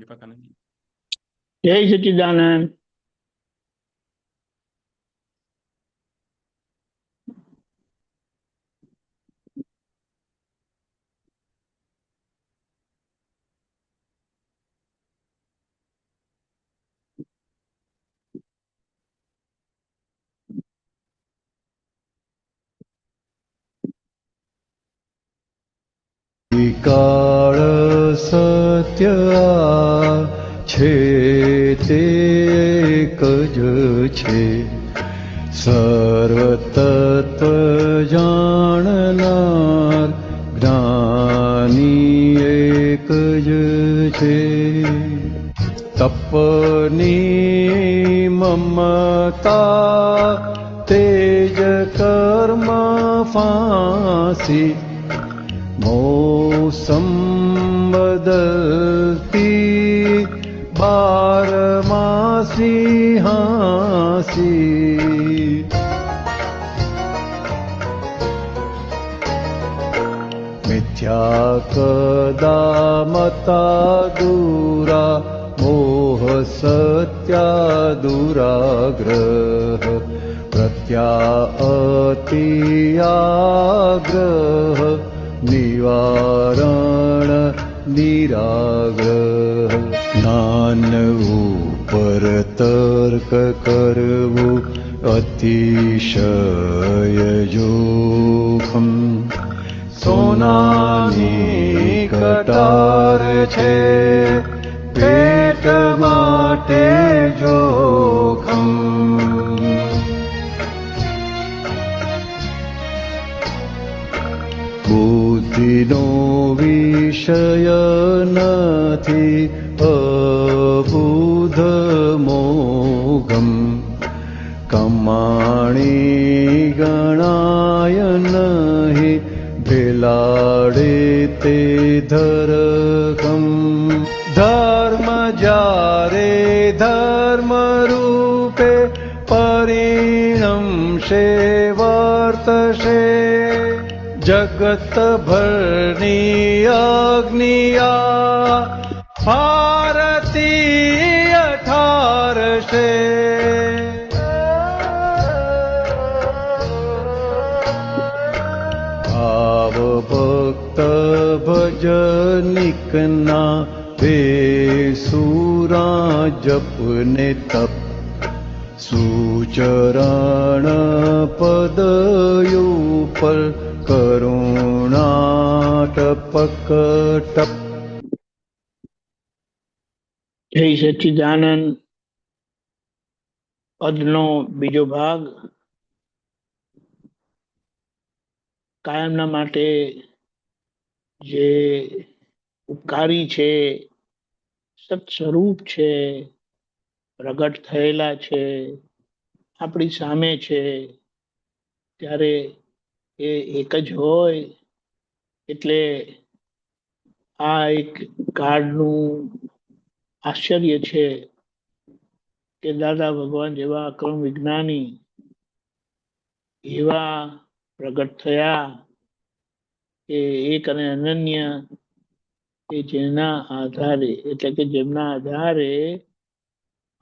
દીપકાનંદજી. જય સચ્ચિદાનંદ. કાળ સત્ય છે તે એક જ છે, સર્વ તત્વ જાણનાર જ્ઞાની એક જ છે. તપની મમતા તેજ કર્મ ફાંસી, મોસમ બદલતી બારમાસી હાંસી. મિથ્યા કદા મતા દૂરા, મોહ સત્યા દુરાગ્રહ, પ્રત્યાઅતિ આગ્રહ, નિવારણ નિરાગ્રહ. જ્ઞાન ઉપર તર્ક કરવું અતિશય જોખમ, સોનાની કટાર છે પેટ માટે જોખમ. બુદ્ધિનો વિષય નથી અબુધ મોઘમ, કમાણી ગણાય નહીં ભેલાડે તે ધરકમ. ધર્મ જ્યારે ધર્મ રૂપે પરિણમશે વર્તશે, જગત ભરની અગ્નિયા ભારતી અઠારશે. ભાવ ભક્ત ભજનિકના બેસુરા જપને તપ, સુચરણ પદયુપર કરુણા ટપક ટપ. જય સચ્ચિદાનંદ. પદનો બીજો ભાગ. કાયમના માટે જે ઉપકારી છે, સત સ્વરૂપ છે, પ્રગટ થયેલા છે, આપણી સામે છે, ત્યારે એ એક જ હોય. એટલે આ એક કાળનું આશ્ચર્ય છે કે દાદા ભગવાન જેવા અક્રમ વિજ્ઞાની એવા પ્રગટ થયા કે એક અને અનન્ય, કે જેના આધારે એટલે કે જેમના આધારે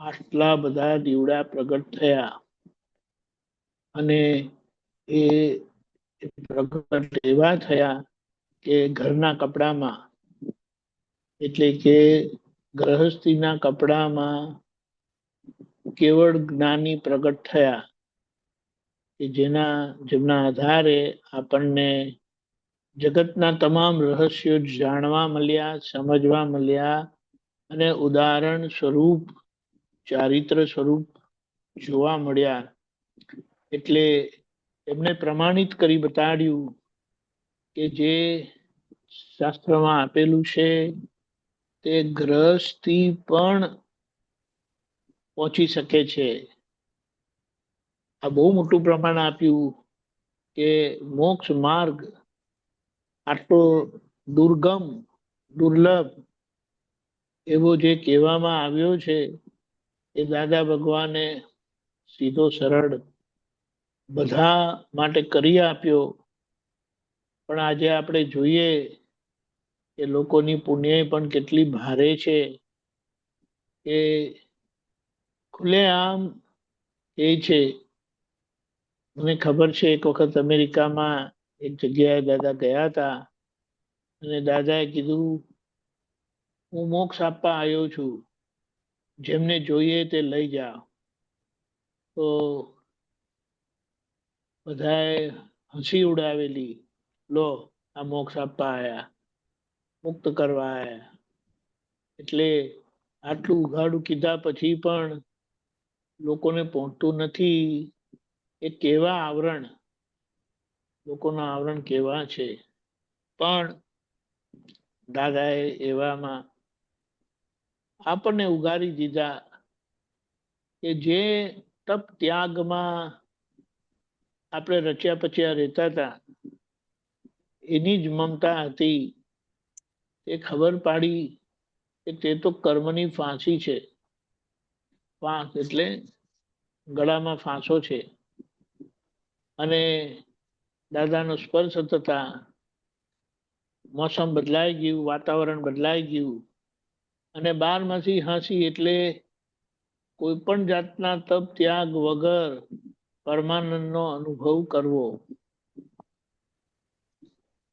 આટલા બધા દીવડા પ્રગટ થયા. અને એ પ્રગટ એવા થયા કે ઘરના કપડામાં, એટલે કે ગ્રહસ્થીના કપડામાં કેવળ જ્ઞાની પ્રગટ થયા કે જેમના આધારે આપણને જગતના તમામ રહસ્યો જાણવા મળ્યા, સમજવા મળ્યા અને ઉદાહરણ સ્વરૂપ, ચારિત્ર સ્વરૂપ જોવા મળ્યા. એટલે એમને પ્રમાણિત કરી બતાડ્યું કે જે શાસ્ત્રમાં આપેલું છે તે ગ્રહસ્થી પણ પહોંચી શકે છે. આ બહુ મોટું પ્રમાણ આપ્યું કે મોક્ષ માર્ગ આટલો દુર્ગમ, દુર્લભ એવો જે કહેવામાં આવ્યો છે એ દાદા ભગવાને સીધો સરળ બધા માટે કરી આપ્યો. પણ આજે આપણે જોઈએ કે લોકોની પુણ્ય પણ કેટલી ભારે છે. કે ખુલ્લેઆમ એ છે. મને ખબર છે એક વખત અમેરિકામાં એક જગ્યાએ દાદા ગયા હતા અને દાદાએ કીધું, હું મોક્ષ આપવા આવ્યો છું, જેમને જોઈએ તે લઈ જાઓ. તો બધાએ હસી ઉડાવેલી, લો આ મોક્ષ આપવા આયા, મુક્ત કરવા આયા. એટલે આટલું ઉઘાડું કીધા પછી પણ લોકોને પહોંચતું નથી. એ કેવા આવરણ, લોકોના આવરણ કેવા છે. પણ દાદાએ એવામાં આપણને ઉગારી દીધા કે જે તપ ત્યાગમાં આપણે રચ્યા પચ્યા રહેતા હતા, એની જ મમતા હતી. એ ખબર પાડી કે તે તો કર્મની ફાંસી છે. ફાંસ એટલે ગળામાં ફાંસો છે. અને દાદાનો સ્પર્શ થતા મોસમ બદલાઈ ગયું, વાતાવરણ બદલાઈ ગયું. અને 12 હાંસી એટલે કોઈ પણ જાતના તપ ત્યાગ વગર પરમાનંદનો અનુભવ કરવો.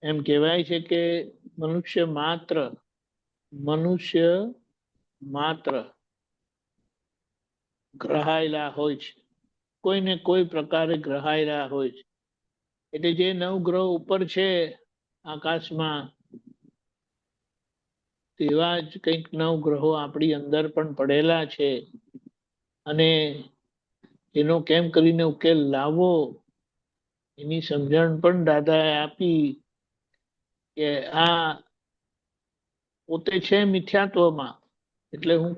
એમ કહેવાય છે કે મનુષ્ય માત્ર ગ્રહાયેલા હોય છે, કોઈને કોઈ પ્રકારે ગ્રહાયેલા હોય છે. એટલે જે નવગ્રહ ઉપર છે આકાશમાં, તેવા જ કંઈક નવગ્રહો આપણી અંદર પણ પડેલા છે. અને એનો કેમ કરીને ઉકેલ લાવવો, એની સમજણ પણ દાદાએ આપી કે આ પોતે છે મિથ્યાત્વમાં, એટલે હું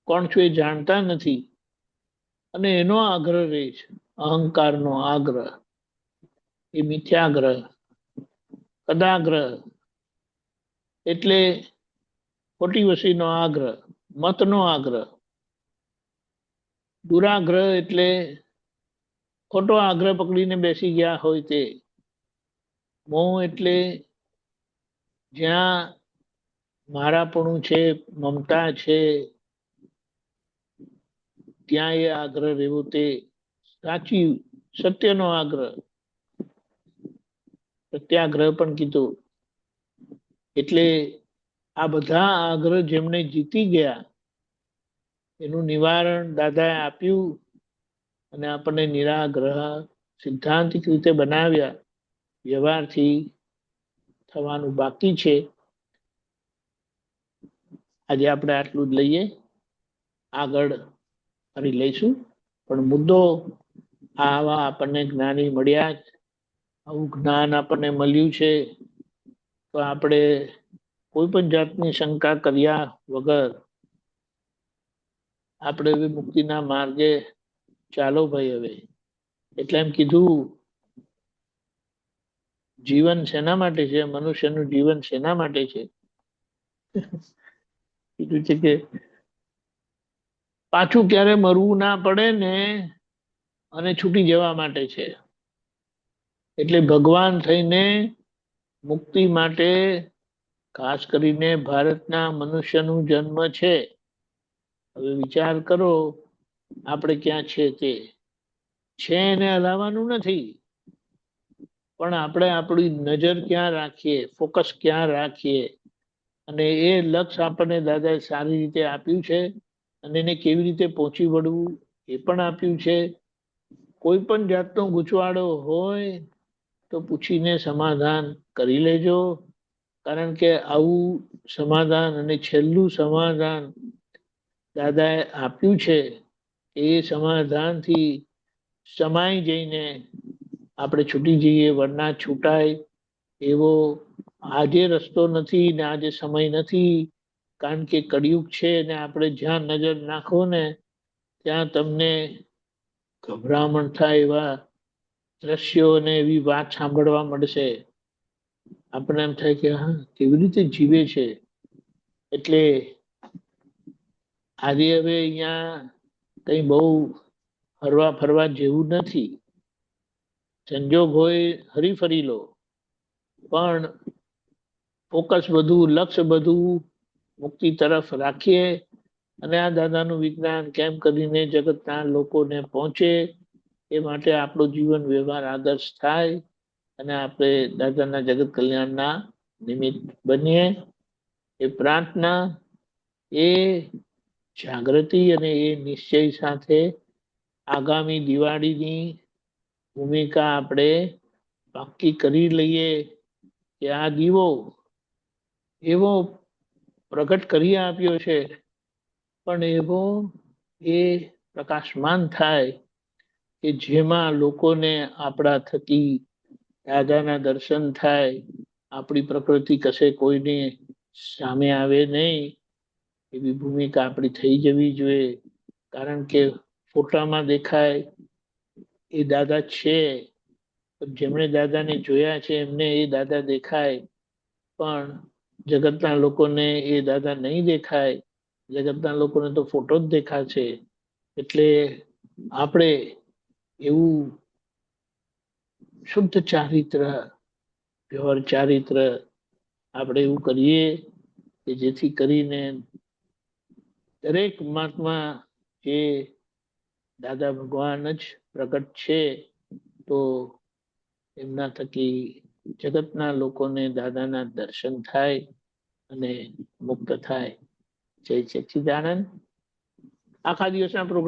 કોણ છું એ જાણતા નથી. અને એનો આગ્રહ રહે છે, અહંકારનો આગ્રહ, એ મિથ્યાગ્રહ. કદાગ્રહ એટલે ખોટી વસ્તીનો આગ્રહ, મતનો આગ્રહ. દુરાગ્રહ એટલે ખોટો આગ્રહ પકડીને બેસી ગયા હોય તે. મોહ એટલે જ્યાં મારાપણું છે, મમતા છે, ત્યાં એ આગ્રહ રહેવો તે સાચી સત્યનો આગ્રહ. સત્યાગ્રહ પણ કીધું. એટલે આ બધા આગ્રહ જેમને જીતી ગયા, એનું નિવારણ દાદાએ આપ્યું. અને આપણને નિરાગ્રહ સિદ્ધાંતિક રીતે બનાવ્યા. વ્યવહારથી થવાનું બાકી છે. આજે આપણે આટલું જ લઈએ, આગળ ફરી લઈશું. પણ મુદ્દો આવા આપણને જ્ઞાની મળ્યા જ, આવું જ્ઞાન આપણને મળ્યું છે, તો આપણે કોઈ પણ જાતની શંકા કર્યા વગર આપણે હવે મુક્તિના માર્ગે ચાલો ભાઈ. હવે એટલે એમ કીધું, જીવન શેના માટે છે, મનુષ્યનું જીવન શેના માટે છે? કીધું છે કે પાછું ક્યારે મરવું ના પડે ને, અને છૂટી જવા માટે છે. એટલે ભગવાન થઈને મુક્તિ માટે ખાસ કરીને ભારતના મનુષ્યનું જન્મ છે. હવે વિચાર કરો, આપણે ક્યાં છે તે. છે એને હલાવવાનું નથી, પણ આપણે આપણી નજર ક્યાં રાખીએ, ફોકસ ક્યાં રાખીએ. અને એ લક્ષ્ય આપણને દાદાએ સારી રીતે આપ્યું છે. અને એને કેવી રીતે પહોંચી વળવું એ પણ આપ્યું છે. કોઈ પણ જાતનો ગૂંચવાડો હોય તો પૂછીને સમાધાન કરી લેજો. કારણ કે આવું સમાધાન અને છેલ્લું સમાધાન દાદાએ આપ્યું છે. એ સમાધાનથી સમાઈ જઈને આપણે છૂટી જઈએ, વરના છૂટાય એવો આજે રસ્તો નથી ને આજે સમય નથી. કારણ કે કળિયુગ છે ને આપણે જ્યાં નજર નાખો ને ત્યાં તમને ગભરામણ થાય એવા દ્રશ્યો અને એવી વાત સાંભળવા મળશે. આપણે એમ થાય કે હા, કેવી રીતે જીવે છે. એટલે આજે હવે અહીંયા કઈ બહુ હરવા ફરવા જેવું નથી. સંજોગ હોય હરી ફરી લો, પણ ફોકસ બધું, લક્ષ્ય બધું મુક્તિ તરફ રાખીએ. અને આ દાદાનું વિજ્ઞાન કેમ કરીને જગતના લોકોને પહોંચે એ માટે આપણો જીવન વ્યવહાર આદર્શ થાય અને આપણે દાદાના જગત કલ્યાણના નિમિત્ત બનીએ. એ પ્રાર્થના, એ જાગૃતિ અને એ નિશ્ચય સાથે આગામી દિવાળીની ભૂમિકા આપણે પાક્કી કરી લઈએ કે આ દીવો એવો પ્રગટ કરી આપ્યો છે, પણ એવો એ પ્રકાશમાન થાય કે જેમાં લોકોને આપણા થકી દાદાના દર્શન થાય, આપણી પ્રકૃતિ કશે કોઈને સામે આવે નહીં એવી ભૂમિકા આપણી થઈ જવી જોઈએ. કારણ કે ફોટામાં દેખાય એ દાદા છે, જેમણે દાદાને જોયા છે એમને એ દાદા દેખાય, પણ જગતના લોકોને એ દાદા નહીં દેખાય. જગતના લોકોને તો ફોટો જ દેખાશે. એટલે આપણે એવું શુદ્ધ ચારિત્ર, પ્યોર ચારિત્ર આપણે એવું કરીએ કે જેથી કરીને દરેક મહાત્મા જે દાદા ભગવાન જ પ્રગટ છે, તો એમના થકી જગતના લોકોને દાદાના દર્શન થાય અને મુક્ત થાય. જય સચ્ચિદાનંદ. આખા દિવસના પ્રોગ્રામ